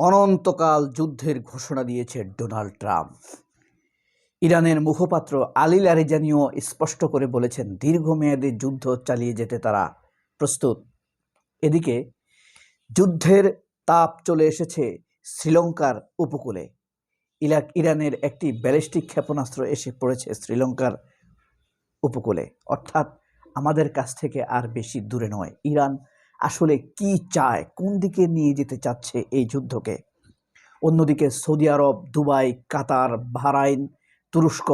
অনন্তকাল যুদ্ধের ঘোষণা দিয়েছে ডোনাল্ড ট্রাম্প। ইরানের মুখপাত্র আলী লারিজানিও স্পষ্ট করে বলেছেন, দীর্ঘমেয়াদী যুদ্ধ চালিয়ে যেতে তারা প্রস্তুত। এদিকে যুদ্ধের তাপ চলে এসেছে শ্রীলঙ্কার উপকূলে। ইরানের একটি ব্যালিস্টিক ক্ষেপণাস্ত্র এসে পড়েছে শ্রীলঙ্কার উপকূলে, অর্থাৎ আমাদের কাছ থেকে আর বেশি দূরে নয়। ইরান আসলে কি চায়, কোন দিকে নিয়ে যেতে চাচ্ছে এই যুদ্ধকে? অন্যদিকে সৌদি আরব, দুবাই, কাতার, বাহরাইন, তুরস্ক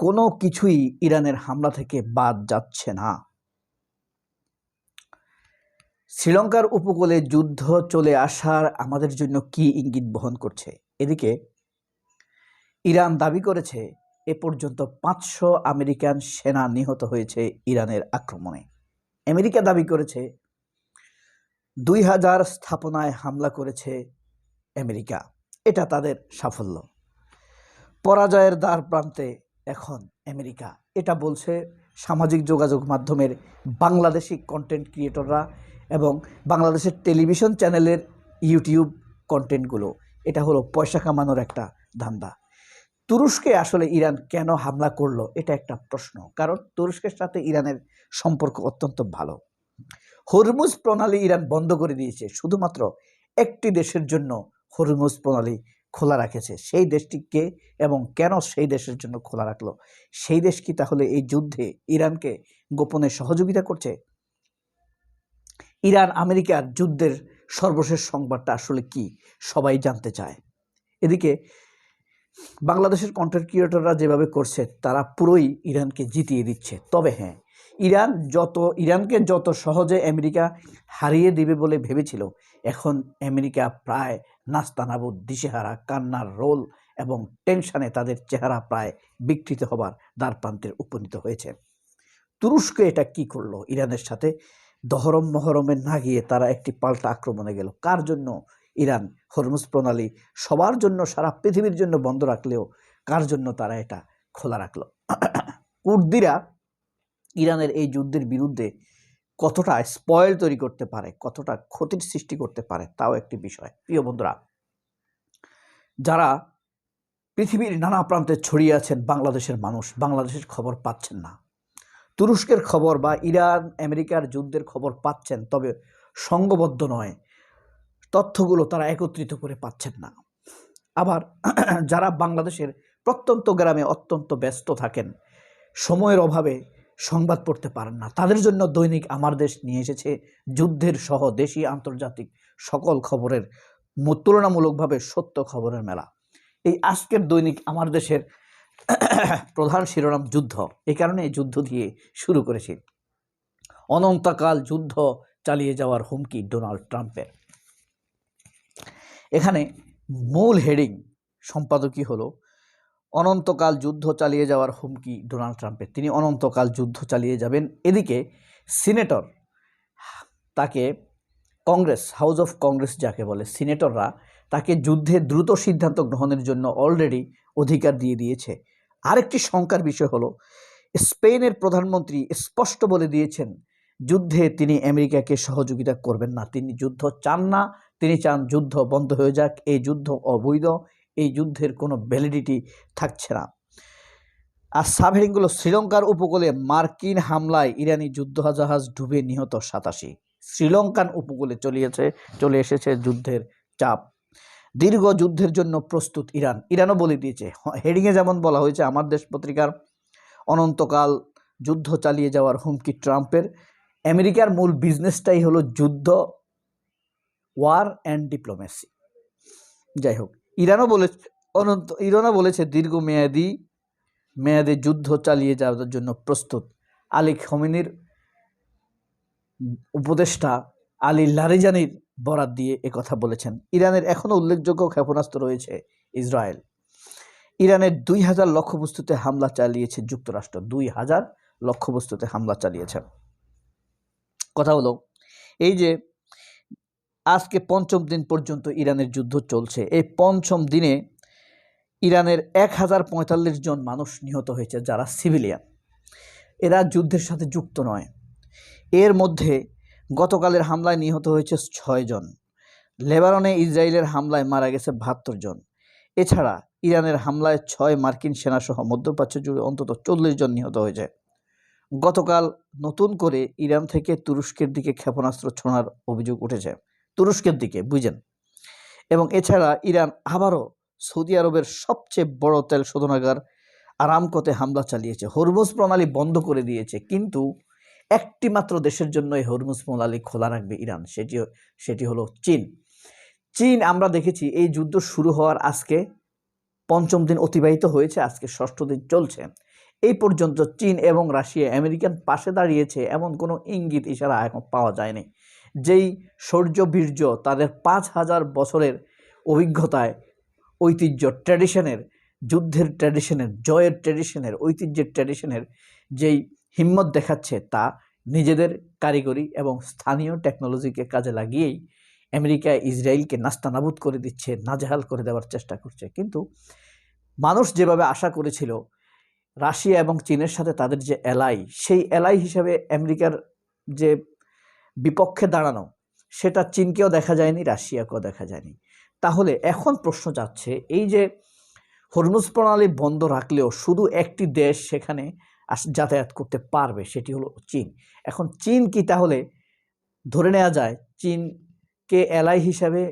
কোনো কিছুই ইরানের হামলা থেকে বাদ যাচ্ছে না। শ্রীলঙ্কার উপকূলে যুদ্ধ চলে আসার আমাদের জন্য কি ইঙ্গিত বহন করছে? এদিকে ইরান দাবি করেছে এ পর্যন্ত 500 আমেরিকান সেনা নিহত হয়েছে ইরানের আক্রমণে। আমেরিকা দাবি করেছে 2000 স্থাপনায় হামলা করেছে আমেরিকা। এটা তাদের সাফল্য। পরাজয়ের দ্বার প্রান্তে এখন আমেরিকা, এটা বলছে সামাজিক যোগাযোগ মাধ্যমের বাংলাদেশি কন্টেন্ট ক্রিয়েটররা এবং বাংলাদেশের টেলিভিশন চ্যানেলের ইউটিউব কন্টেন্টগুলো। এটা হলো পয়সা কামানোর একটা ধান্দা। তুরস্কে আসলে ইরান কেন হামলা করলো, এটা একটা প্রশ্ন। কারণ তুরস্কের সাথে ইরানের সম্পর্ক অত্যন্ত ভালো। হরমুজ প্রণালী ইরান বন্ধ করে দিয়েছে, শুধুমাত্র একটি দেশের জন্য হরমুজ প্রণালী খোলা রাখেছে। সেই দেশটিকে এবং কেন সেই দেশের জন্য খোলা রাখলো? সেই দেশ কি তাহলে এই যুদ্ধে ইরানকে গোপনে সহযোগিতা করছে? ইরান আমেরিকার যুদ্ধের সর্বশেষ সংবাদটা আসলে কি, সবাই জানতে চায়। এদিকে বাংলাদেশের কন্টেন্ট ক্রিয়েটররা যেভাবে করছে, তারা পুরোই ইরানকে জিতিয়ে দিচ্ছে। তবে হ্যাঁ, ইরানকে যত সহজে আমেরিকা হারিয়ে দিবে বলে ভেবেছিল, এখন আমেরিকা প্রায় নাস্তানাবুদ, দিশেহারা, কান্নার রোল এবং টেনশনে তাদের চেহারা প্রায় বিকৃত হবার দ্বারপ্রান্তে উপনীত হয়েছে। তুরস্ক এটা কি করলো? ইরানের সাথে দহরম মহরমে না গিয়ে তারা একটি পাল্টা আক্রমণে গেল। কার জন্য ইরান হরমুজ প্রণালী সবার জন্য, সারা পৃথিবীর জন্য বন্ধ রাখলেও কার জন্য তারা এটা খোলা রাখলো? কুর্দিরা ইরানের এই যুদ্ধের বিরুদ্ধে কতটা স্পয়েল তৈরি করতে পারে, কতটা ক্ষতির সৃষ্টি করতে পারে, তাও একটি বিষয়। প্রিয় বন্ধুরা, যারা পৃথিবীর নানা প্রান্তে ছড়িয়ে আছেন বাংলাদেশের মানুষ, বাংলাদেশের খবর পাচ্ছেন না। তুরস্কের খবর বা ইরান আমেরিকার যুদ্ধের খবর পাচ্ছেন, তবে সংঘবদ্ধ নয়, তথ্যগুলো তারা একত্রিত করে পাচ্ছেন না। আবার যারা বাংলাদেশের প্রত্যন্ত গ্রামে অত্যন্ত ব্যস্ত থাকেন, সময়ের অভাবে সংবাদ পড়তে পারেন না, তাদের জন্য দৈনিক আমার দেশ নিয়ে এসেছে যুদ্ধের সহ দেশি আন্তর্জাতিক সকল খবরের তুলনামূলকভাবে সত্য খবরের মেলা। এই আজকের দৈনিক আমার দেশের প্রধান শিরোনাম যুদ্ধ। এই কারণে এই যুদ্ধ দিয়ে শুরু করেছি। অনন্তকাল যুদ্ধ চালিয়ে যাওয়ার হুমকি ডোনাল্ড ট্রাম্পের। এখানে মূল হেডিং সম্পাদকই হলো অনন্তকাল যুদ্ধ চালিয়ে যাওয়ার হুমকি ডোনাল্ড ট্রাম্পের। তিনি অনন্তকাল যুদ্ধ চালিয়ে যাবেন। এদিকে সিনেটর, তাকে কংগ্রেস, হাউস অফ কংগ্রেস যাকে বলে, সিনেটররা তাকে যুদ্ধে দ্রুত সিদ্ধান্ত গ্রহণের জন্য অলরেডি অধিকার দিয়ে দিয়েছে। আরেকটি শঙ্কার বিষয় হলো, স্পেনের প্রধানমন্ত্রী স্পষ্ট বলে দিয়েছেন যুদ্ধে তিনি আমেরিকাকে সহযোগিতা করবেন না। তিনি যুদ্ধ চান না, তিনি চান যুদ্ধ বন্ধ হয়ে যাক। এই যুদ্ধ অবৈধ, এই যুদ্ধের কোনো ভ্যালিডিটি থাকছে না। আর সাবহেডিংগুলো, শ্রীলঙ্কার উপকূলে মার্কিন হামলায় ইরানি যুদ্ধজাহাজ ডুবে নিহত 87। শ্রীলঙ্কান উপকূলে চলে এসেছে যুদ্ধের চাপ। দীর্ঘ যুদ্ধের জন্য প্রস্তুত ইরান। ইরানও বলে দিয়েছে, হেডিংয়ে যেমন বলা হয়েছে আমার দেশ পত্রিকার, অনন্তকাল যুদ্ধ চালিয়ে যাওয়ার হুমকি ট্রাম্পের। আমেরিকার মূল বিজনেসটাই হলো যুদ্ধ, ওয়ার অ্যান্ড ডিপ্লোমেসি। যাই হোক, ইরানও বলেছে দীর্ঘমেয়াদী যুদ্ধ চালিয়ে যাওয়ার জন্য প্রস্তুত। আলী খমেনির উপদেষ্টা আলী লারিজানির বরাত দিয়ে একথা বলেছেন। ইরানের এখনও উল্লেখযোগ্য ক্ষেপণাস্ত্র রয়েছে ইসরায়েল। ইরানের 2000 লক্ষ্যবস্তুতে হামলা চালিয়েছে যুক্তরাষ্ট্র। 2000 লক্ষ্যবস্তুতে হামলা চালিয়েছেন। কথা হলো, এই যে আজকে পঞ্চম দিন পর্যন্ত ইরানের যুদ্ধ চলছে, এই পঞ্চম দিনে ইরানের 1045 জন মানুষ নিহত হয়েছে, যারা সিভিলিয়ান। এরা যুদ্ধের সাথে যুক্ত নয়। এর মধ্যে গতকালের হামলায় নিহত হয়েছে 6 জন, লেবাননে ইসরায়েলের হামলায় মারা গেছে ৭২ জন। এছাড়া ইরানের হামলায় ৬ মার্কিন সেনাসহ মধ্যপ্রাচ্য জুড়ে অন্তত ৪০ জন নিহত হয়েছে। গতকাল নতুন করে ইরান থেকে তুরস্কের দিকে ক্ষেপণাস্ত্র ছোড়ার অভিযোগ উঠেছে, তুরস্কের দিকে, বুঝেন। এবং এছাড়া ইরান আবারও সৌদি আরবের সবচেয়ে বড় তেল শোধনাগার আরামকোতে হামলা চালিয়েছে, হরমুজ প্রণালী বন্ধ করে দিয়েছে। কিন্তু একটি মাত্র দেশের জন্য এই হরমুজ প্রণালী খোলা রাখবে ইরান, সেটি হলো চীন। চীন, আমরা দেখেছি এই যুদ্ধ শুরু হওয়ার আজকে ৫ম দিন অতিবাহিত হয়েছে, আজকে ৬ষ্ঠ দিন চলছে। এই পর্যন্ত চীন এবং রাশিয়া আমেরিকান পাশে দাঁড়িয়েছে এমন কোনো ইঙ্গিত ইশারা এখন পাওয়া যায়নি। যেই শৌর্য বীর্য, তাদের ৫,০০০ বছরের অভিজ্ঞতায়, ঐতিহ্য, ট্র্যাডিশনের, যুদ্ধের ট্র্যাডিশনের, জয়ের ট্র্যাডিশনের, ঐতিহ্যের ট্র্যাডিশনের যেই হিম্মত দেখাচ্ছে, তা নিজেদের কারিগরি এবং স্থানীয় টেকনোলজিকে কাজে লাগিয়েই আমেরিকা ইসরায়েলকে নাস্তানাবুদ করে দিচ্ছে, নাজেহাল করে দেওয়ার চেষ্টা করছে। কিন্তু মানুষ যেভাবে আশা করেছিল রাশিয়া এবং চীনের সাথে তাদের যে এলাই, সেই এলাই হিসাবে আমেরিকার যে বিপক্ষে দাঁড়ানো, সেটা চীনকেও দেখা যায়নি, রাশিয়াকেও দেখা যায়নি। তাহলে এখন প্রশ্ন যাচ্ছে, এই যে হরমুজ প্রণালী বন্ধ রাখলেও শুধু একটি দেশ সেখানে যাতায়াত করতে পারবে, সেটি হলো চীন। এখন চীন কি তাহলে ধরে নেওয়া যায় চীনকে এলাই হিসাবে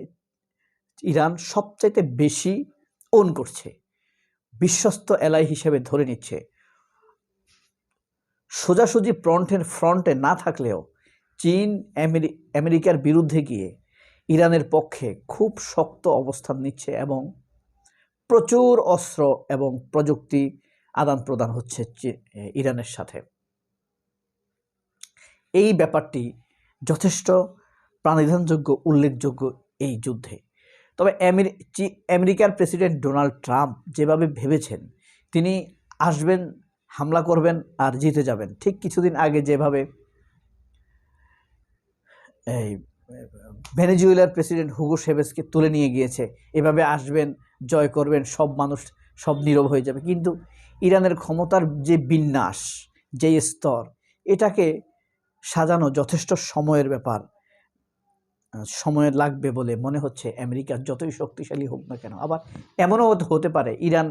ইরান সবচাইতে বেশি ওন করছে, বিশ্বস্ত এলাই হিসেবে ধরে নিচ্ছে। সোজাসুজি ফ্রন্টে না থাকলেও চীন আমেরিকার বিরুদ্ধে গিয়ে ইরানের পক্ষে খুব শক্ত অবস্থান নিচ্ছে এবং প্রচুর অস্ত্র এবং প্রযুক্তি আদান প্রদান হচ্ছে ইরানের সাথে। এই ব্যাপারটি যথেষ্ট প্রাণিধানযোগ্য, উল্লেখযোগ্য এই যুদ্ধে। তবে আমেরিকার প্রেসিডেন্ট ডোনাল্ড ট্রাম্প যেভাবে ভেবেছেন তিনি আসবেন, হামলা করবেন আর জিতে যাবেন, ঠিক কিছুদিন আগে যেভাবে এই ভেনেজুয়েলার প্রেসিডেন্ট হুগো শেভেজকে তুলে নিয়ে গিয়েছে, এভাবে আসবেন, জয় করবেন, সব মানুষ সব নীরব হয়ে যাবে। কিন্তু ইরানের ক্ষমতার যে বিন্যাস, যে স্তর, এটাকে সাজানো যথেষ্ট সময়ের ব্যাপার, সময় লাগবে বলে মনে হচ্ছে। আমেরিকা যতই শক্তিশালী হোক না কেন, আবার এমনও হতে পারে ইরান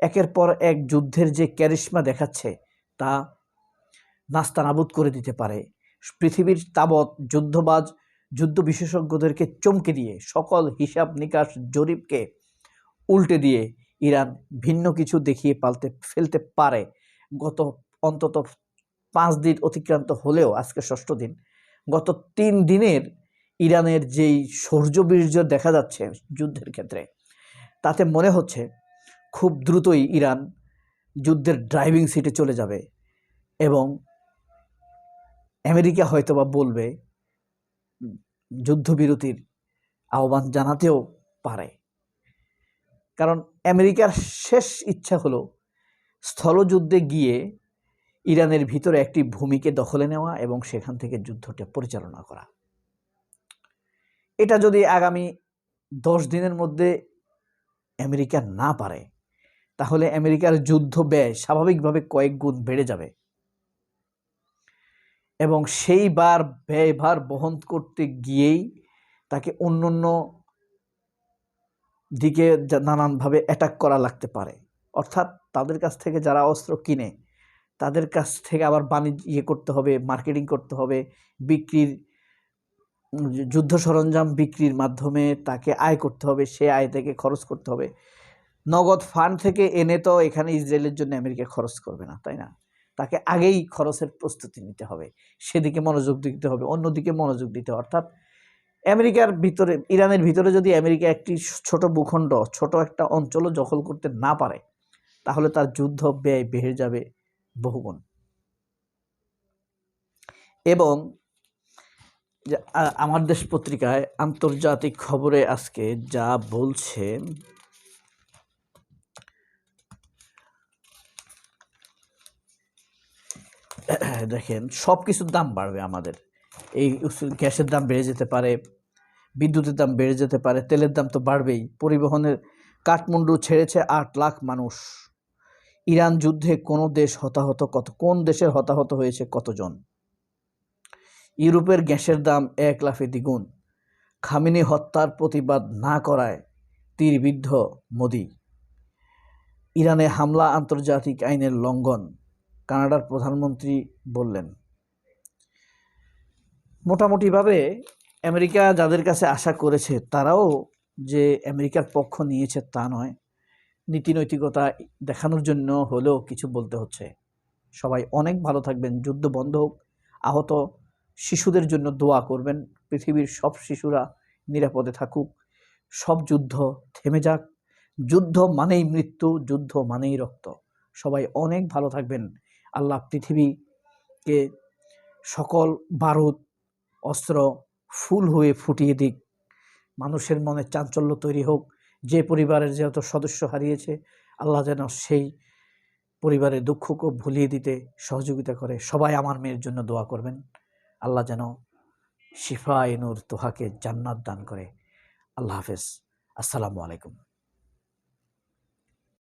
একের পর এক যুদ্ধের যে ক্যারিশমা দেখাচ্ছে তা নাস্তানাবুদ করে দিতে পারে। পৃথিবীর তাবৎ যুদ্ধ বিশেষজ্ঞদেরকে চমকে দিয়ে, সকল হিসাব নিকাশ জরিপকে উল্টে দিয়ে ইরান ভিন্ন কিছু দেখিয়ে ফেলতে পারে। গত অন্তত 5 দিন অতিক্রান্ত হলেও আজকে 6ষ্ঠ দিন, গত 3 দিনের ইরানের যেই শৌর্যবীর্য দেখা যাচ্ছে যুদ্ধের ক্ষেত্রে, তাতে মনে হচ্ছে খুব দ্রুতই ইরান যুদ্ধের ড্রাইভিং সিটে চলে যাবে এবং আমেরিকা হয়তোবা বলবে, যুদ্ধবিরতির আহ্বান জানাতেও পারে। কারণ আমেরিকার শেষ ইচ্ছা হলো স্থলযুদ্ধে গিয়ে ইরানের ভিতরে একটি ভূমিকে দখলে নেওয়া এবং সেখান থেকে যুদ্ধটা পরিচালনা করা। এটা যদি আগামী 10 দিনের মধ্যে আমেরিকা না পারে, তাহলে আমেরিকার যুদ্ধ ব্যয় স্বাভাবিকভাবে কয়েক গুণ বেড়ে যাবে এবং সেই ব্যয়ভার বহন করতে গিয়েই তাকে অন্য দিকে নানানভাবে অ্যাটাক করা লাগতে পারে। অর্থাৎ তাদের কাছ থেকে যারা অস্ত্র কিনে, তাদের কাছ থেকে আবার বাণিজ্য করতে হবে, মার্কেটিং করতে হবে, যুদ্ধ সরঞ্জাম বিক্রির মাধ্যমে তাকে আয় করতে হবে, সে আয় থেকে খরচ করতে হবে। নগদ ফান্ড থেকে এনে তো এখানে ইসরায়েলের জন্য আমেরিকা খরচ করবে না, তাই না? তাকে আগেই খরচের প্রস্তুতি নিতে হবে, সেদিকে মনোযোগ দিতে হবে, অন্যদিকে মনোযোগ দিতে হবে। অর্থাৎ ইরানের ভিতরে যদি আমেরিকা একটি ছোট ভূখণ্ড, ছোট একটা অঞ্চলও দখল করতে না পারে, তাহলে তার যুদ্ধ ব্যয় বেড়ে যাবে বহুগুণ। এবং আমার দেশ পত্রিকায় আন্তর্জাতিক খবরে আজকে যা বলছে, দেখেন, সব কিছুর দাম বাড়বে আমাদের। এই গ্যাসের দাম বেড়ে যেতে পারে, বিদ্যুতের দাম বেড়ে যেতে পারে, তেলের দাম তো বাড়বেই। পরিবহনের, কাঠমান্ডু ছেড়েছে 8 লাখ মানুষ। ইরান যুদ্ধে কোন দেশের হতাহত হয়েছে কতজন? ইউরোপের গ্যাসের দাম 1 লাফে দ্বিগুণ। খামেনি হত্যার প্রতিবাদ না করায় তীরবিদ্ধ মোদি। ইরানে হামলা আন্তর্জাতিক আইনের লঙ্ঘন, কানাডার প্রধানমন্ত্রী বললেন। মোটামুটিভাবে আমেরিকা যাদের কাছে আশা করেছে তারাও যে আমেরিকার পক্ষ নিয়েছে তা নয়, নীতিনৈতিকতা দেখানোর জন্য হলেও কিছু বলতে হচ্ছে। সবাই অনেক ভালো থাকবেন, যুদ্ধ বন্ধ হোক, আহত শিশুদের জন্য দোয়া করবেন, পৃথিবীর সব শিশুরা নিরাপদে থাকুক, সব যুদ্ধ থেমে যাক। যুদ্ধ মানেই মৃত্যু, যুদ্ধ মানেই রক্ত। সবাই অনেক ভালো থাকবেন। আল্লাহ পৃথিবীকে সকল বারুদ অস্ত্র ফুল হয়ে ফুটিয়ে দিক, মানুষের মনে চাঞ্চল্য তৈরি হোক। যে পরিবারের যত সদস্য হারিয়েছে আল্লাহ যেন সেই পরিবারের দুঃখকে ভুলিয়ে দিতে সহযোগিতা করে। সবাই আমার মেয়ের জন্য দোয়া করবেন, আল্লাহ যেন শিফায়ে নূর তোহাকে জান্নাত দান করে। আল্লাহ হাফেজ, আসসালামু আলাইকুম।